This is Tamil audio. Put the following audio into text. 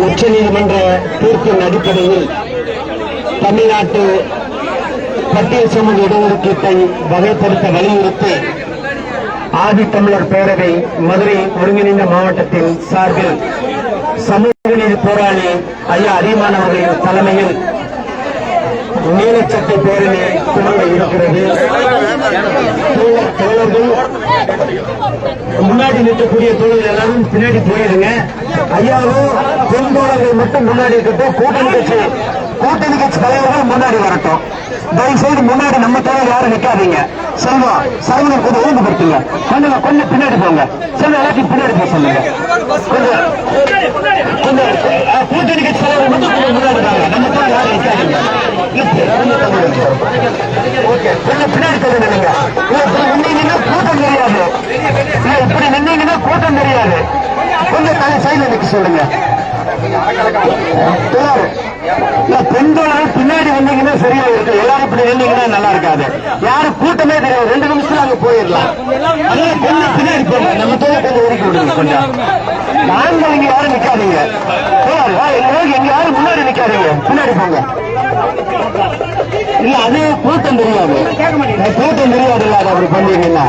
உச்ச நீதிமன்ற தீர்ப்பின் அடிப்படையில் தமிழ்நாட்டு பட்டியல் சமூக இடஒதுக்கீட்டை வகைப்படுத்த வலியுறுத்தி ஆதித்தமிழர் பேரவை மதுரை ஒருங்கிணைந்த மாவட்டத்தின் சார்பில் சமூக நீதி போராளி ஐயா அரிமான் அவர்களின் தலைமையில் நீலச்சட்டை பேரணி துவங்க இருக்கிறது. தோழர்கள் முன்னாடி நிற்கக்கூடிய தோழர்கள் எல்லாரும் பின்னாடி போயிருங்க. ஐயாவும் பெண் தோழர்கள் மட்டும் முன்னாடி இருக்கட்டும். கூட்டணி கட்சி தலைவர்கள் முன்னாடி வரட்டும். தயவு செய்து முன்னாடி நம்ம தோழர் யாரும் நிற்காதீங்க. செல்வம் சரவணன் கொஞ்சம் ஒழுங்குபடுத்துங்க. கொஞ்சம் பின்னாடி போங்க. செல்வம் எல்லாத்தையும் பின்னாடி போக சொல்லுங்க. கொஞ்சம் கூட்டணி கட்சி தலைவர் மட்டும் முன்னாடி இருக்காங்க. நம்ம தோழர் யாரும் நிற்காதீங்க. கொஞ்சம் பின்னாடி சொல்லுங்க. நின்னீங்கன்னா கூட்டம் தெரியாது. இப்படி நின்னீங்கன்னா கூட்டம் தெரியாது. கொஞ்சம் சைட்ல நிக்க சொல்லுங்க. பெண்கள் பின்னாடி வந்தீங்கன்னா சரியா இருக்கு. எல்லாரும் இப்படி நின்னீங்கன்னா நல்லா இருக்காது. யாரும் கூட்டமே தெரியாது. 2 நிமிஷத்துல அங்க போயிடலாம். கொஞ்சம் பின்னாடி போங்க. நம்ம தோழர் கொஞ்சம் ஒதுக்கி விடுங்க. கொஞ்சம் நாங்கள் இங்க யாரும் நிக்காதீங்க. எங்க யாரும் முன்னாடி நிக்காதீங்க. பின்னாடி போங்க. இல்ல அது கூட்டம் தெரியாது. கூட்டம் தெரியாது. அப்படி பண்ணீங்கன்னா